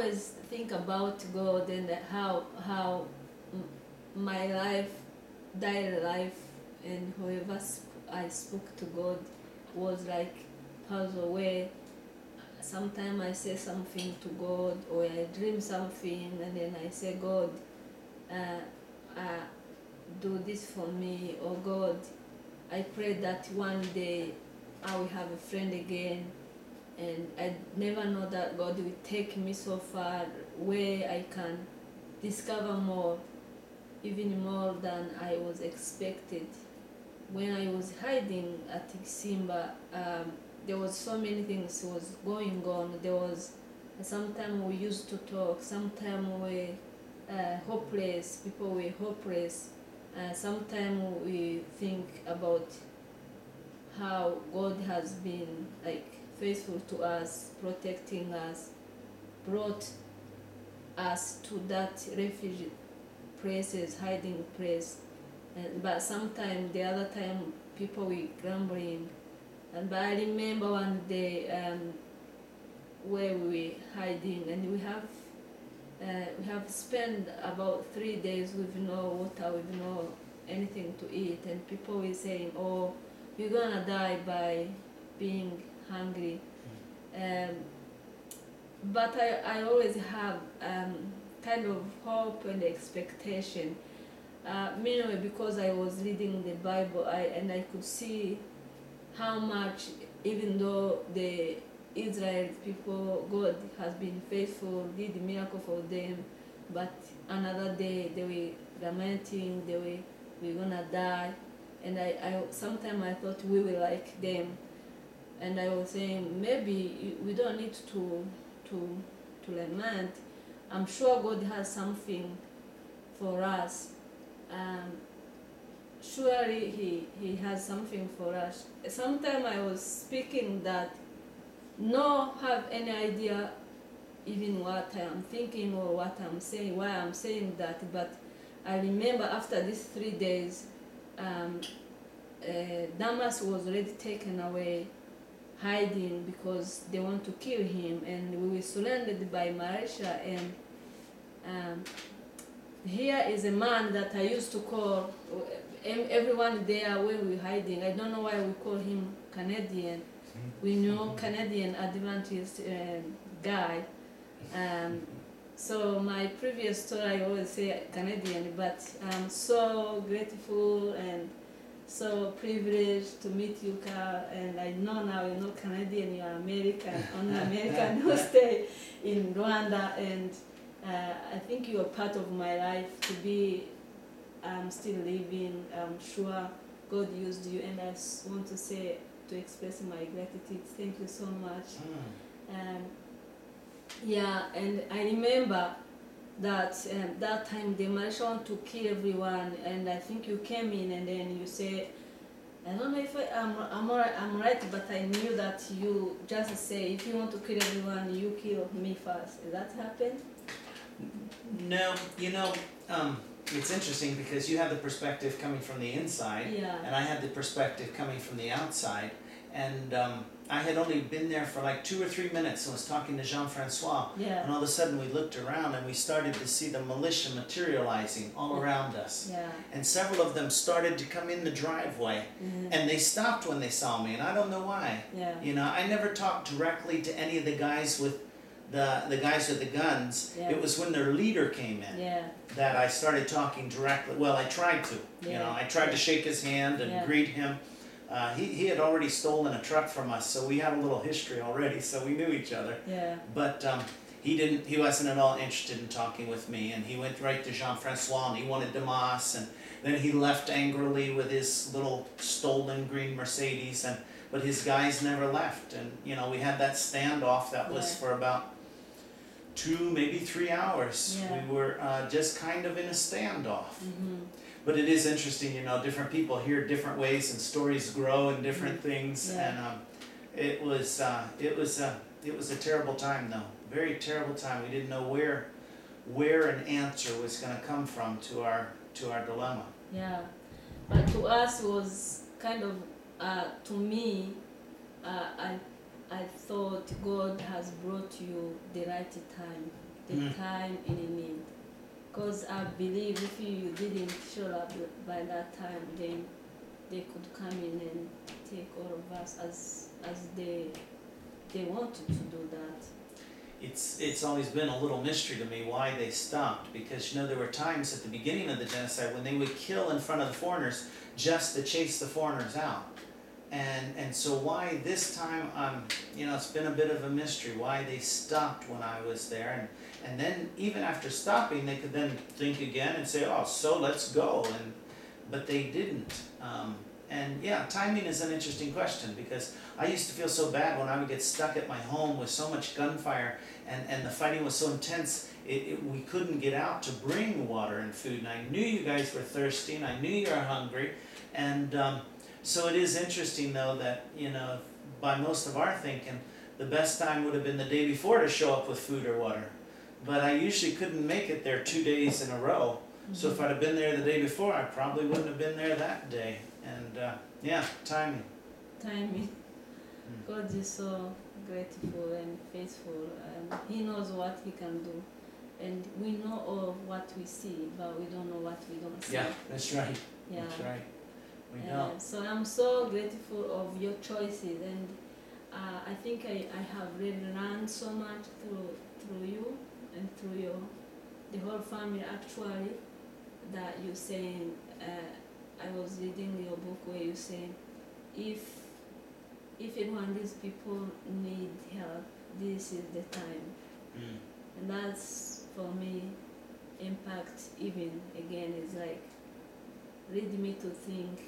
always think about God and how my life, daily life, and whoever I spoke to God was like puzzle where sometimes I say something to God or I dream something and then I say, God, do this for me, or God, I pray that one day I will have a friend again. And I never know that God will take me so far where I can discover more, even more than I was expected. When I was hiding at Simba, there was so many things was going on. There was sometimes we used to talk, sometimes we hopeless, people were hopeless. Sometimes we think about how God has been like faithful to us, protecting us, brought us to that refugee places, hiding place. But sometimes the other time people were grumbling. But I remember one day where we were hiding, and we have spent about 3 days with no water, with no anything to eat, and people were saying, "Oh, you're gonna die by being hungry." But I always have kind of hope and expectation. Meanwhile, because I was reading the Bible, and I could see how much, even though the Israel people, God has been faithful, did a miracle for them, but another day they were lamenting, we were gonna die. And I sometimes I thought we were like them. And I was saying, maybe we don't need to lament. I'm sure God has something for us. Surely he has something for us. Sometimes I was speaking that no have any idea even what I am thinking or what I'm saying, why I'm saying that. But I remember after these 3 days, Damas was already taken away, hiding because they want to kill him, and we were surrounded by militia. And here is a man that I used to call everyone there when we were hiding. I don't know why we call him Canadian. We know Canadian Adventist guy. So my previous story I always say Canadian, but I'm so grateful and so privileged to meet you, Carl. And I know now you're not Canadian, you're American, only American who stay in Rwanda. And I think you are part of my life to be still living. I'm sure God used you, and I want to say, to express my gratitude. Thank you so much. Yeah, and I remember that that time the militia want to kill everyone, and I think you came in and then you say, I don't know if I'm right, but I knew that you just say, if you want to kill everyone, you kill me first. Did that happen? No, it's interesting because you have the perspective coming from the inside, Yeah. and I had the perspective coming from the outside. And I had only been there for like 2 or 3 minutes and was talking to Jean-Francois. Yeah. And all of a sudden we looked around and we started to see the militia materializing all around us. Yeah. And several of them started to come in the driveway. And they stopped when they saw me, and I don't know why. Yeah. I never talked directly to any of the guys with the guys with the guns. Yeah. It was when their leader came in that I started talking directly. Well, I tried to. I tried to shake his hand and greet him. He had already stolen a truck from us, so we had a little history already, so we knew each other. Yeah. But he wasn't at all interested in talking with me, and he went right to Jean-Francois, and he wanted Damas, and then he left angrily with his little stolen green Mercedes, but his guys never left. And we had that standoff that was for about 2, maybe 3 hours. We were just kind of in a standoff. But it is interesting, different people hear different ways and stories grow and different things. And it was a terrible time, though. Very terrible time. We didn't know where an answer was going to come from to our dilemma. Yeah, but to us it was kind of to me. I thought God has brought you the right time the time in need. Because I believe if you didn't show up by that time, then they could come in and take all of us as they wanted to do that. It's always been a little mystery to me why they stopped, because there were times at the beginning of the genocide when they would kill in front of the foreigners just to chase the foreigners out. And so why this time, it's been a bit of a mystery why they stopped when I was there, and then even after stopping they could then think again and say, oh, so let's go, but they didn't. And yeah, timing is an interesting question, because I used to feel so bad when I would get stuck at my home with so much gunfire and the fighting was so intense, we couldn't get out to bring water and food, and I knew you guys were thirsty and I knew you were hungry, and so it is interesting though that, by most of our thinking, the best time would have been the day before to show up with food or water. But I usually couldn't make it there 2 days in a row. So if I'd have been there the day before, I probably wouldn't have been there that day. And yeah, timing. Timing. God is so grateful and faithful, and He knows what He can do. And we know of what we see, but we don't know what we don't see. Yeah, that's right. Yeah. That's right. We don't. So I'm so grateful of your choices, and I think I have really learned so much through you and through the whole family actually, that you saying, I was reading your book where you say, if anyone, these people need help, this is the time. And that's, for me, impact even, again, is like, lead me to think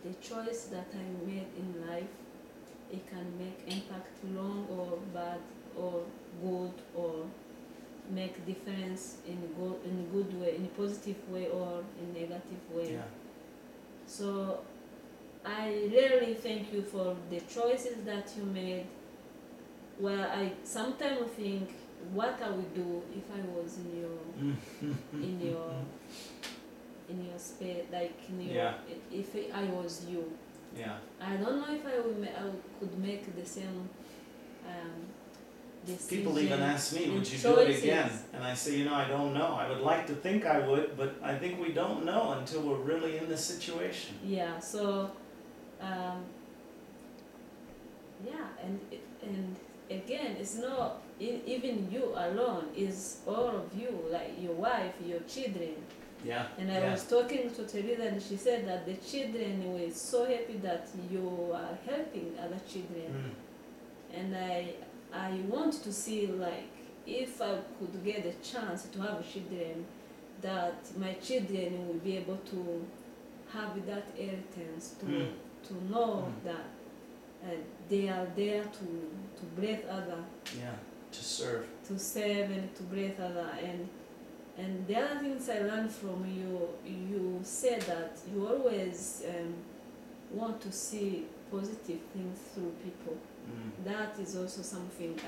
the choice that I made in life, it can make impact long or bad or good, or make difference in a good way, in a positive way or in a negative way. Yeah. So I really thank you for the choices that you made. Well, I sometimes think, what I would do if I was in your space, like if I was you. Yeah. I don't know if I could make the same decision. People even ask me, would you choices. do it again? And I say, I don't know. I would like to think I would, but I think we don't know until we're really in the situation. Yeah, so and again, it's not even you alone, it's all of you, like your wife, your children. Yeah. And I was talking to Teresa, and she said that the children were so happy that you are helping other children. And I want to see, like, if I could get a chance to have children, that my children will be able to have that inheritance, to know that they are there to bless other. Yeah, to serve. To serve and to bless other. And the other things I learned from you, you said that you always want to see positive things through people. That is also something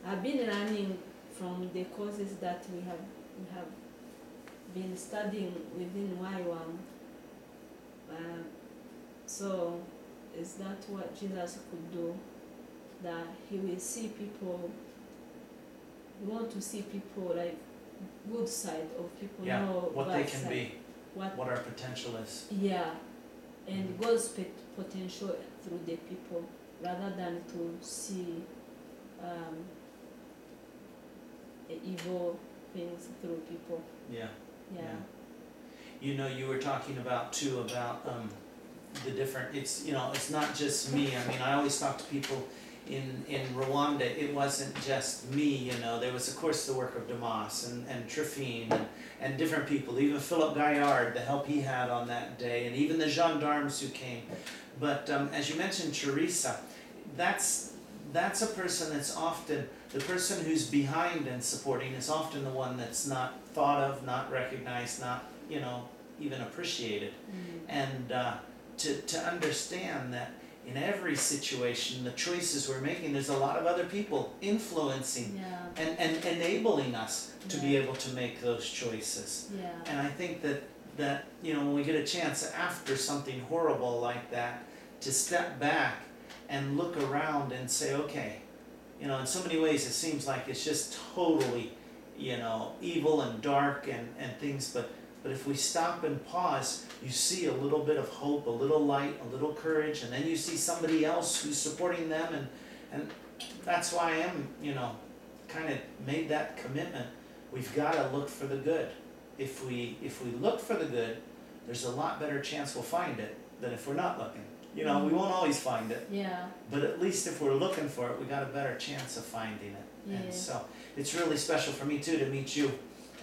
I've been learning from the courses that we have been studying within YWAM. So is that what Jesus could do? That He will see people. We want to see people, like, good side of people, know what they can side. be, what our potential is. Yeah, and God's potential through the people, rather than to see evil things through people. Yeah. Yeah. You were talking about too about the different. It's it's not just me. I mean, I always talk to people in Rwanda. It wasn't just me. There was of course the work of Damas and Trifine and different people. Even Philip Gaillard, the help he had on that day, and even the gendarmes who came. But as you mentioned, Teresa, that's a person that's often, the person who's behind and supporting is often the one that's not thought of, not recognized, not even appreciated. And to understand that in every situation, the choices we're making, there's a lot of other people influencing and enabling us to be able to make those choices. And I think that when we get a chance after something horrible like that, to step back and look around and say, okay, in so many ways it seems like it's just totally evil and dark and things, but if we stop and pause, you see a little bit of hope, a little light, a little courage, and then you see somebody else who's supporting them, and that's why I am, kind of made that commitment. We've got to look for the good. If we look for the good, there's a lot better chance we'll find it than if we're not looking. We won't always find it, Yeah. but at least if we're looking for it, we got a better chance of finding it. Yeah. And so it's really special for me too to meet you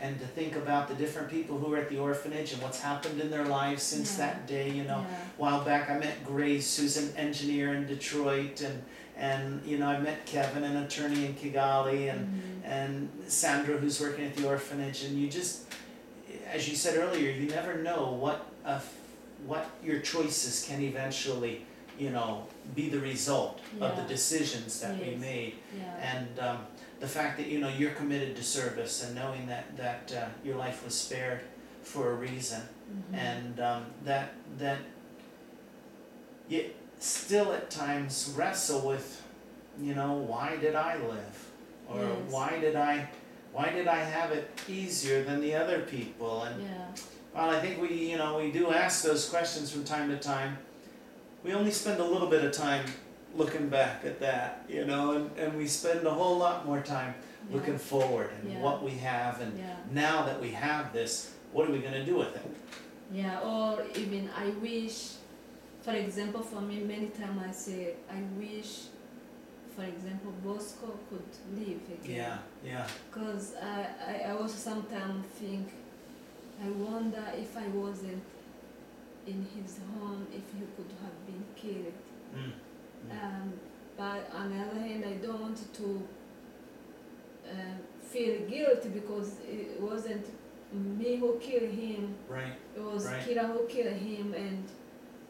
and to think about the different people who are at the orphanage and what's happened in their lives since Yeah. that day. Yeah. A while back I met Grace, who's an engineer in Detroit, and I met Kevin, an attorney in Kigali, and Sandra, who's working at the orphanage. And you just, as you said earlier, you never know what your choices can eventually, be the result of the decisions that we made. Yeah. And the fact that you're committed to service, and knowing that your life was spared for a reason, and that you still at times wrestle with, why did I live, or Yes. why did I have it easier than the other people? And Yeah. well, I think we do ask those questions from time to time. We only spend a little bit of time looking back at that, and we spend a whole lot more time looking forward and Yeah. what we have, and Yeah. now that we have this, what are we going to do with it? Yeah, or even I wish, for example, for me, many times I say, I wish, for example, Bosco could live again. Yeah. Because I also sometimes think, I wonder if I wasn't in his home, if he could have been killed. But on the other hand, I don't want to feel guilty, because it wasn't me who killed him. Right. It was Right. Kira who killed him, and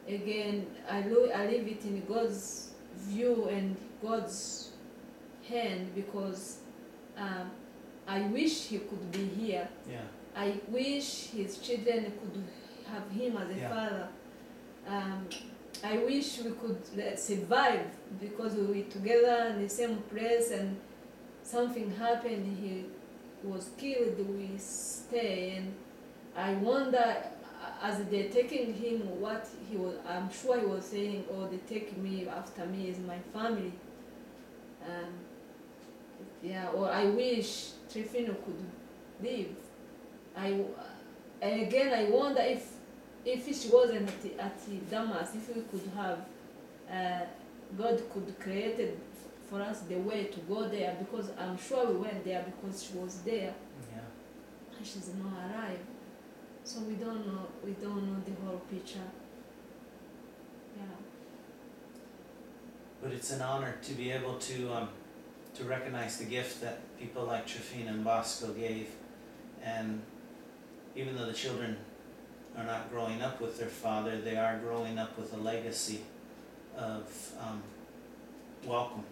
again, I leave it in God's view and God's hand, because I wish he could be here. Yeah. I wish his children could have him as a Yeah. father. I wish we could survive, because we were together in the same place, and something happened, he was killed, we stay, and I wonder, as they're taking him, what he was, I'm sure he was saying, oh, they take me, after me is my family. Or I wish Trifino could live. And again, I wonder if she wasn't at Damas, if we could have, God could created for us the way to go there, because I'm sure we went there because she was there. Yeah. And she's not alive. So we don't know the whole picture. Yeah. But it's an honor to be able to recognize the gift that people like Trifina and Bosco gave, and even though the children are not growing up with their father, they are growing up with a legacy of welcome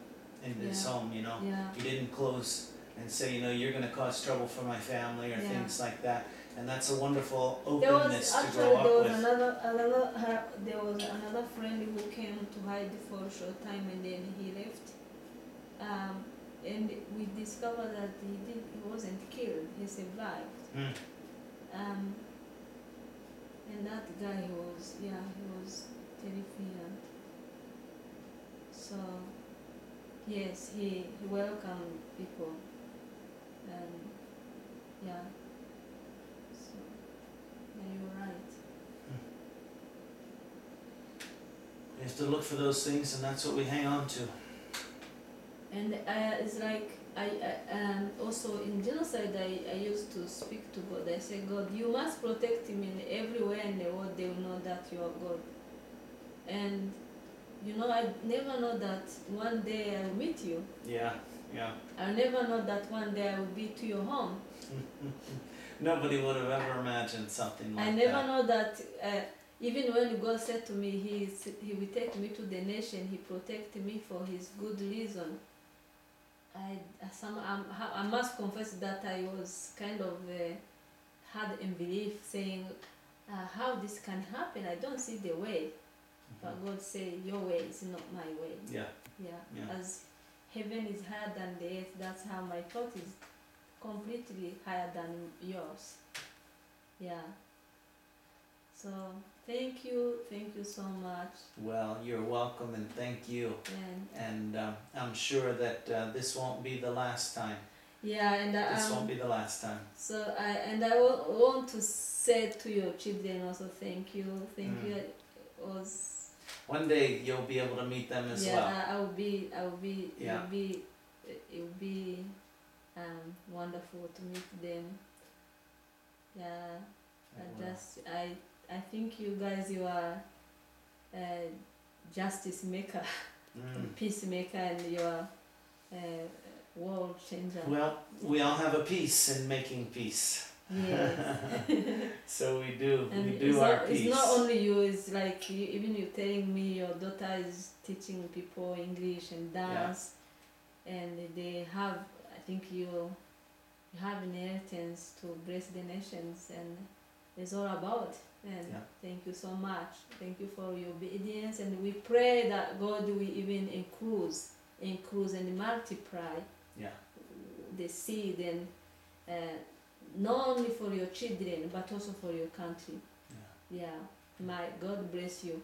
in this home. Yeah. You didn't close and say, you're going to cause trouble for my family, or things like that. And that's a wonderful openness to grow up with. There was another friend who came to hide for a short time, and then he left. And we discovered that he wasn't killed. He survived. And that guy, he was terrified. So yes, he welcomed people. So you're right. We have to look for those things, and that's what we hang on to. And it's like I also in genocide I used to speak to God. I say, God, you must protect him in everywhere in the world. They will know that you are God. And I never know that one day I will meet you. Yeah. I never know that one day I will be to your home. Nobody would have ever imagined something like that. I never know that. Even when God said to me, He will take me to the nation. He protected me for His good reason. I must confess that I was kind of had unbelief, saying, how this can happen? I don't see the way. But God said, your way is not my way. Yeah. As heaven is higher than the earth, that's how my thought is completely higher than yours. Yeah. So thank you so much. Well, you're welcome and thank you. And And I'm sure that this won't be the last time. yeah, and This won't be the last time. so I want to say to your children also thank you. It was One day you'll be able to meet them as well. yeah, I will be Yeah. it will be wonderful to meet them. Yeah, and Well, just I think you guys, you are justice maker, peacemaker, and you are world changer. well, we all have a piece in making peace. Yes. So we do And our piece. it's not only you, it's like you, even you telling me your daughter is teaching people English and dance, and they have, I think you have inheritance to bless the nations, and it's all about. And thank you so much. Thank you for your obedience, and we pray that God will even increase and multiply the seed, and not only for your children but also for your country. Yeah. My God bless you.